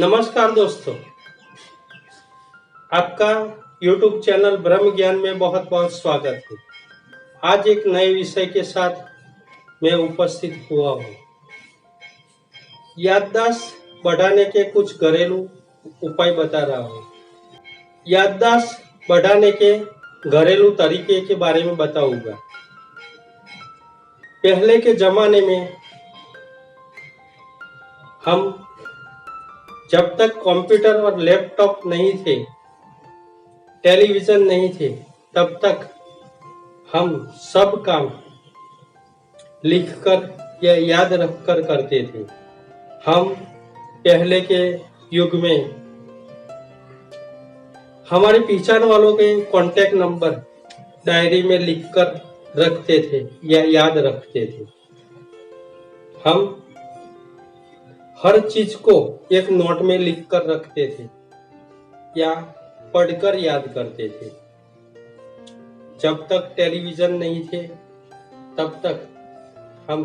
नमस्कार दोस्तों, आपका YouTube चैनल ब्रह्म ज्ञान में बहुत बहुत स्वागत है। आज एक नए विषय के साथ मैं उपस्थित हुआ हूँ। याददाश्त बढ़ाने के कुछ घरेलू उपाय बता रहा हूँ। याददाश्त बढ़ाने के घरेलू तरीके के बारे में बताऊंगा। पहले के जमाने में हम जब तक कंप्यूटर और लैपटॉप नहीं थे, टेलीविजन नहीं थे, तब तक हम सब काम लिखकर या याद रखकर करते थे। हम पहले के युग में हमारे पहचान वालों के कांटेक्ट नंबर डायरी में लिखकर रखते थे या याद रखते थे। हम हर चीज को एक नोट में लिखकर रखते थे या पढ़कर याद करते थे। जब तक टेलीविजन नहीं थे, तब तक हम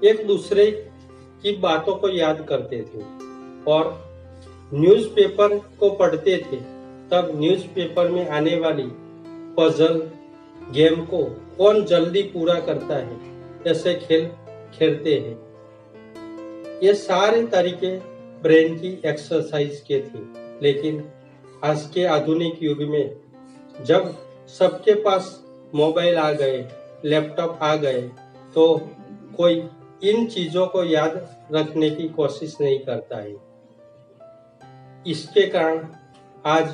एक दूसरे की बातों को याद करते थे और न्यूज़पेपर को पढ़ते थे। तब न्यूज़पेपर में आने वाली पजल गेम को कौन जल्दी पूरा करता है, ऐसे खेल खेलते हैं। ये सारे तरीके ब्रेन की एक्सरसाइज के थे। लेकिन आज के आधुनिक युग में जब सबके पास मोबाइल आ गए, लैपटॉप आ गए, तो कोई इन चीजों को याद रखने की कोशिश नहीं करता है। इसके कारण आज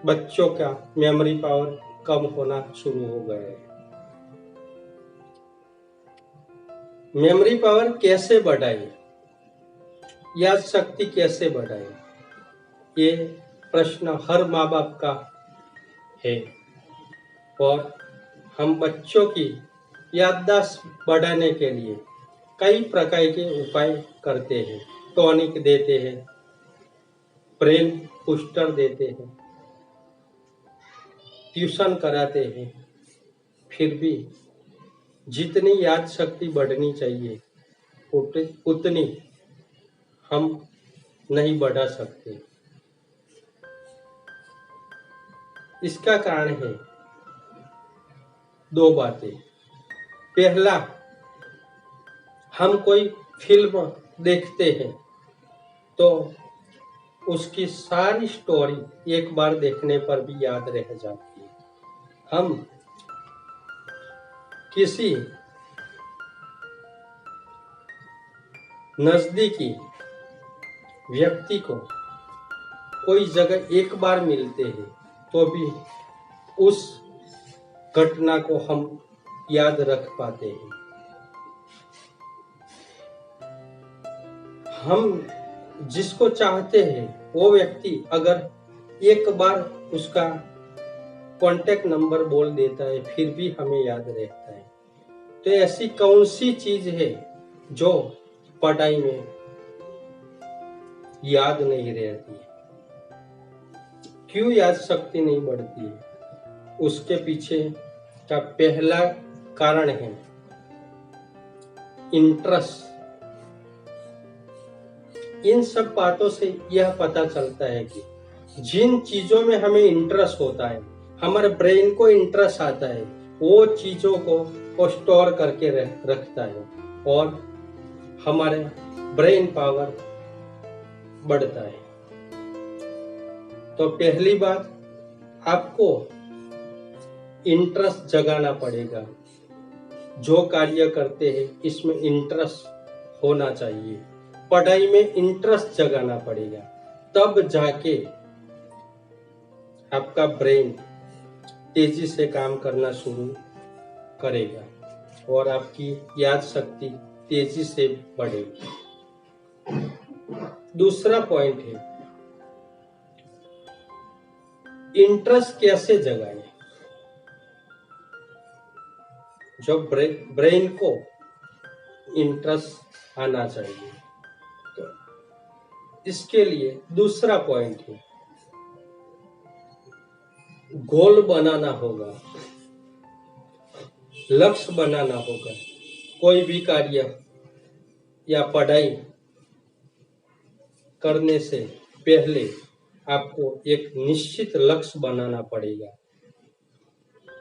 बच्चों का मेमोरी पावर कम होना शुरू हो गया है। मेमोरी पावर कैसे बढ़ाए, याद शक्ति कैसे बढ़ाए, ये प्रश्न हर माँ बाप का है और हम बच्चों की याददाश्त बढ़ाने के लिए कई प्रकार के उपाय करते हैं। टॉनिक देते हैं, ब्रेन बूस्टर देते हैं, ट्यूशन कराते हैं। फिर भी जितनी याद शक्ति बढ़नी चाहिए उतनी हम नहीं बढ़ा सकते। इसका कारण है दो बातें। पहला, हम कोई फिल्म देखते हैं तो उसकी सारी स्टोरी एक बार देखने पर भी याद रह जाती है। हम किसी नजदीकी व्यक्ति को कोई जगह एक बार मिलते हैं तो भी उस घटना को हम याद रख पाते हैं। हम जिसको चाहते हैं वो व्यक्ति अगर एक बार उसका कांटेक्ट नंबर बोल देता है, फिर भी हमें याद रहता है। तो ऐसी कौन सी चीज है जो पढ़ाई में याद नहीं रहती है? क्यों याद शक्ति नहीं बढ़ती है? उसके पीछे का पहला कारण है इंटरेस्ट। इन सब बातों से यह पता चलता है कि जिन चीजों में हमें इंटरेस्ट होता है, हमारे ब्रेन को इंटरेस्ट आता है, वो चीजों को स्टोर करके रखता है और हमारे ब्रेन पावर बढ़ता है। तो पहली बात, आपको इंटरेस्ट जगाना पड़ेगा। जो कार्य करते हैं इसमें इंटरेस्ट होना चाहिए। पढ़ाई में इंटरेस्ट जगाना पड़ेगा, तब जाके आपका ब्रेन तेजी से काम करना शुरू करेगा और आपकी याद शक्ति तेजी से बढ़ेगी। दूसरा पॉइंट है इंटरेस्ट कैसे जगाए। जो ब्रेन को इंटरेस्ट आना चाहिए, तो इसके लिए दूसरा पॉइंट है गोल बनाना होगा, लक्ष्य बनाना होगा। कोई भी कार्य या पढ़ाई करने से पहले आपको एक निश्चित लक्ष्य बनाना पड़ेगा,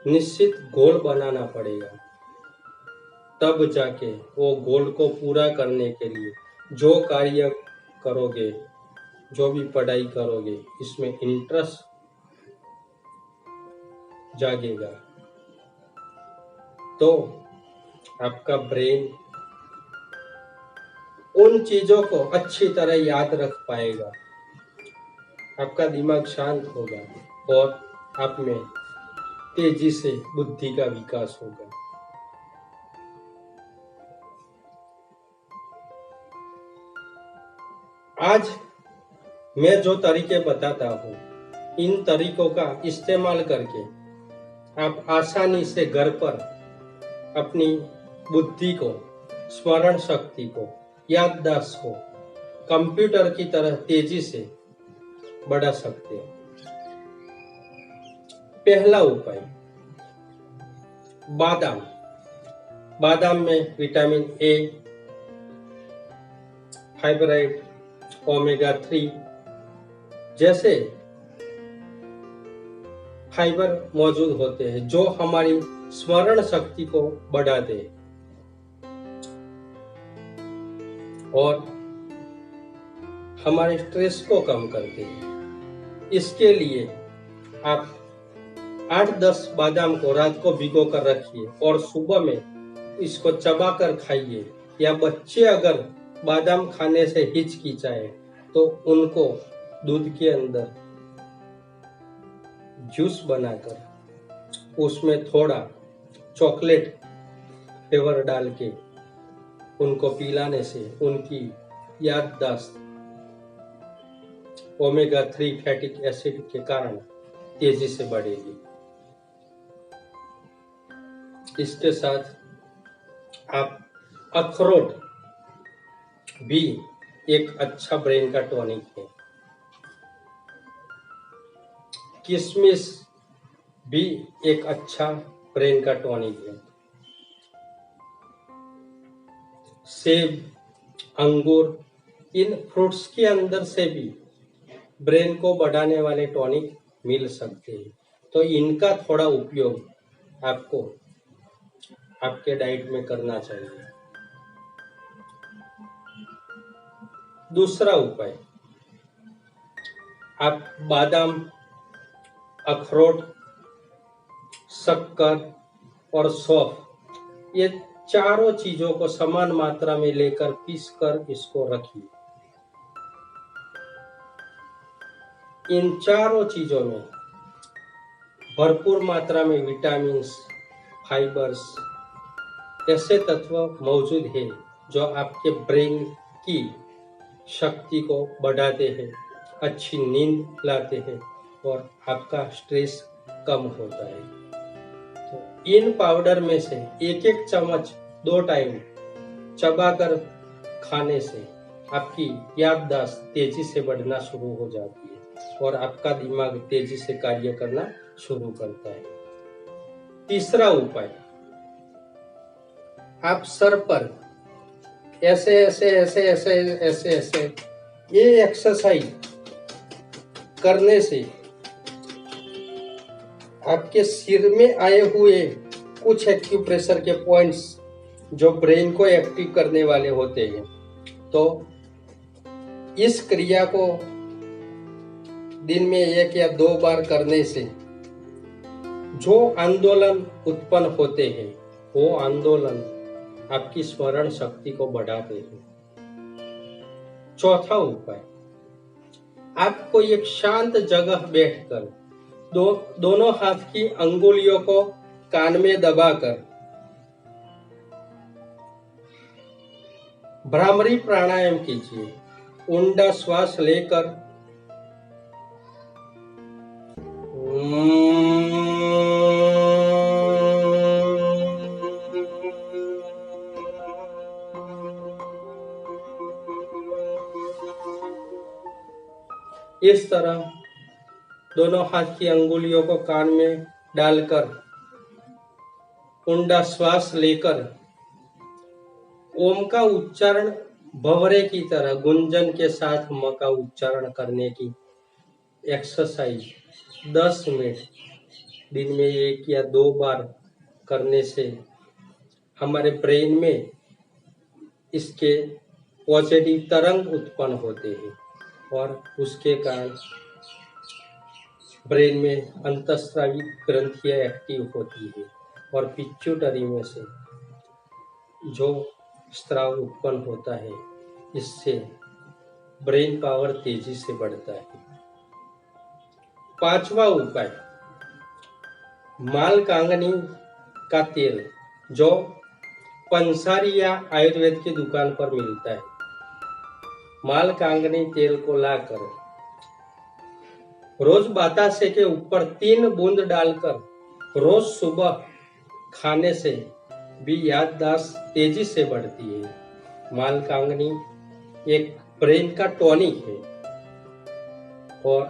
निश्चित गोल बनाना पड़ेगा। तब जाके वो गोल को पूरा करने के लिए जो कार्य करोगे, जो भी पढ़ाई करोगे, इसमें इंटरेस्ट जागेगा, तो आपका ब्रेन उन चीजों को अच्छी तरह याद रख पाएगा, आपका दिमाग शांत होगा और आप में तेजी से बुद्धि का विकास होगा। आज मैं जो तरीके बताता हूँ, इन तरीकों का इस्तेमाल करके आप आसानी से घर पर अपनी बुद्धि को, स्मरण शक्ति को, याददाश्त को कंप्यूटर की तरह तेजी से बढ़ा सकते हैं। पहला उपाय, बादाम। बादाम में विटामिन ए, फाइबराइड, ओमेगा 3 जैसे फाइबर मौजूद होते हैं जो हमारी स्मरण शक्ति को बढ़ाते हैं और हमारे स्ट्रेस को कम करते हैं। इसके लिए आप 8-10 बादाम को रात को भिगो कर रखिए और सुबह में इसको चबाकर खाइए। या बच्चे अगर बादाम खाने से हिचकिचाए तो उनको दूध के अंदर जूस बनाकर उसमें थोड़ा चॉकलेट फ्लेवर डाल के उनको पिलाने से उनकी याददाश्त ओमेगा 3 फैटिक एसिड के कारण तेजी से बढ़ेगी। इसके साथ आप अखरोट भी एक अच्छा ब्रेन का टॉनिक है। किशमिश भी एक अच्छा ब्रेन का टॉनिक है। सेब, अंगूर, इन फ्रूट्स के अंदर से भी ब्रेन को बढ़ाने वाले टॉनिक मिल सकते हैं, तो इनका थोड़ा उपयोग आपको आपके डाइट में करना चाहिए। दूसरा उपाय, आप बादाम, अखरोट, शक्कर और सौंफ ये चारों चीजों को समान मात्रा में लेकर पीसकर इसको रखिए। इन चारों चीजों में भरपूर मात्रा में विटामिन्स, फाइबर्स ऐसे तत्व मौजूद हैं जो आपके ब्रेन की शक्ति को बढ़ाते हैं, अच्छी नींद लाते हैं और आपका स्ट्रेस कम होता है। तो इन पाउडर में से एक एक चम्मच 2 टाइम चबाकर खाने से आपकी याददाश्त तेजी से बढ़ना शुरू हो जाती है और आपका दिमाग तेजी से कार्य करना शुरू करता है। तीसरा उपाय, आप सर पर ऐसे ऐसे ऐसे ऐसे ऐसे ऐसे ये एक्सरसाइज करने से आपके सिर में आए हुए कुछ एक्यूप्रेशर के पॉइंट्स जो ब्रेन को एक्टिव करने वाले होते हैं, तो इस क्रिया को दिन में 1 या 2 बार करने से जो आंदोलन उत्पन्न होते हैं वो आंदोलन आपकी स्मरण शक्ति को बढ़ाते हैं। चौथा उपाय, आपको एक शांत जगह बैठकर दोनों हाथ की अंगुलियों को कान में दबाकर भ्रामरी प्राणायाम कीजिए। ऊंडा श्वास लेकर इस तरह दोनों हाथ की अंगुलियों को कान में डालकर ऊंडा श्वास लेकर ओम का उच्चारण भंवरे की तरह गुंजन के साथ म का उच्चारण करने की एक्सरसाइज 10 मिनट दिन में 1 या 2 बार करने से हमारे ब्रेन में इसके पॉजिटिव तरंग उत्पन्न होते हैं और उसके कारण ब्रेन में अंतःस्रावी ग्रंथियां एक्टिव होती है और पिट्यूटरी में से जो स्राव उत्पन्न होता है, इससे ब्रेन पावर तेजी से बढ़ता है। 5वां उपाय, मालकांगनी का तेल जो पंसारी या आयुर्वेद की दुकान पर मिलता है। मालकांगनी तेल को लाकर रोज बतासे के ऊपर 3 बूंद डालकर रोज सुबह खाने से भी याददाश्त तेजी से बढ़ती है। मालकांगनी एक ब्रेन का टॉनिक है और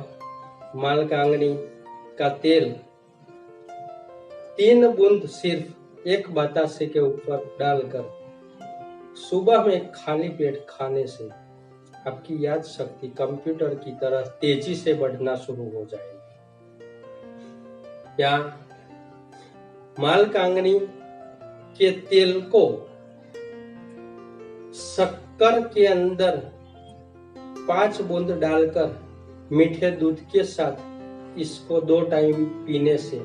मालकांगनी का तेल 3 बूंद सिर्फ 1 बतासे के ऊपर डालकर सुबह में खाली पेट खाने से आपकी याद शक्ति कंप्यूटर की तरह तेजी से बढ़ना शुरू हो जाएगी। या मालकांगनी के तेल को शक्कर के अंदर 5 बूंद डालकर मीठे दूध के साथ इसको 2 टाइम पीने से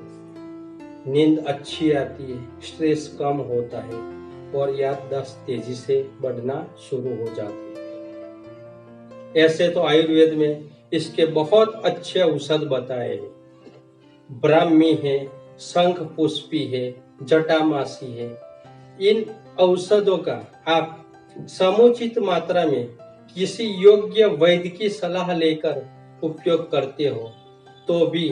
नींद अच्छी आती है, स्ट्रेस कम होता है और याददाश्त तेजी से बढ़ना शुरू हो जाती है। ऐसे तो आयुर्वेद में इसके बहुत अच्छे औषध बताए हैं। ब्राह्मी है, शंख पुष्पी है, जटामासी है। इन औषधों का आप समुचित मात्रा में किसी योग्य वैद्य की सलाह लेकर उपयोग करते हो तो भी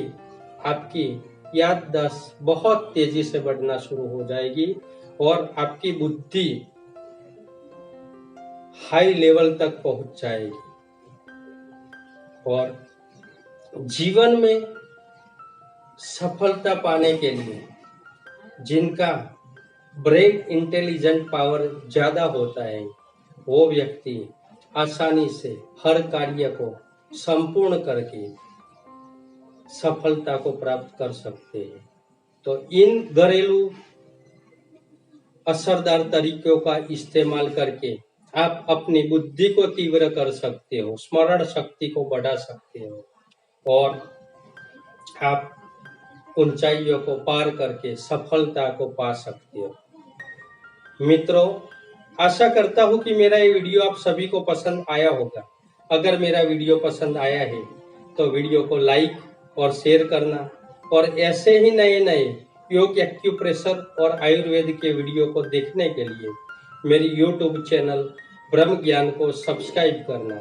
आपकी याददाश्त बहुत तेजी से बढ़ना शुरू हो जाएगी और आपकी बुद्धि हाई लेवल तक पहुंच जाएगी और जीवन में सफलता पाने के लिए जिनका ब्रेन इंटेलिजेंट पावर ज्यादा होता है, वो व्यक्ति आसानी से हर कार्य को संपूर्ण करके सफलता को प्राप्त कर सकते हैं। तो इन घरेलू असरदार तरीकों का इस्तेमाल करके आप अपनी बुद्धि को तीव्र कर सकते हो, स्मरण शक्ति को बढ़ा सकते हो और आप ऊंचाइयों को पार करके सफलता को पा सकते हो। मित्रों, आशा करता हूं कि मेरा ये वीडियो आप सभी को पसंद आया होगा। अगर मेरा वीडियो पसंद आया है तो वीडियो को लाइक और शेयर करना और ऐसे ही नए नए योग, एक्यूप्रेशर और आयुर्वेद के वीडियो को देखने के लिए मेरी यूट्यूब चैनल ब्रह्म ज्ञान को सब्सक्राइब करना।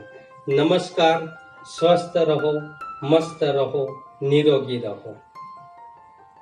नमस्कार, स्वस्थ रहो, मस्त रहो, निरोगी रहो।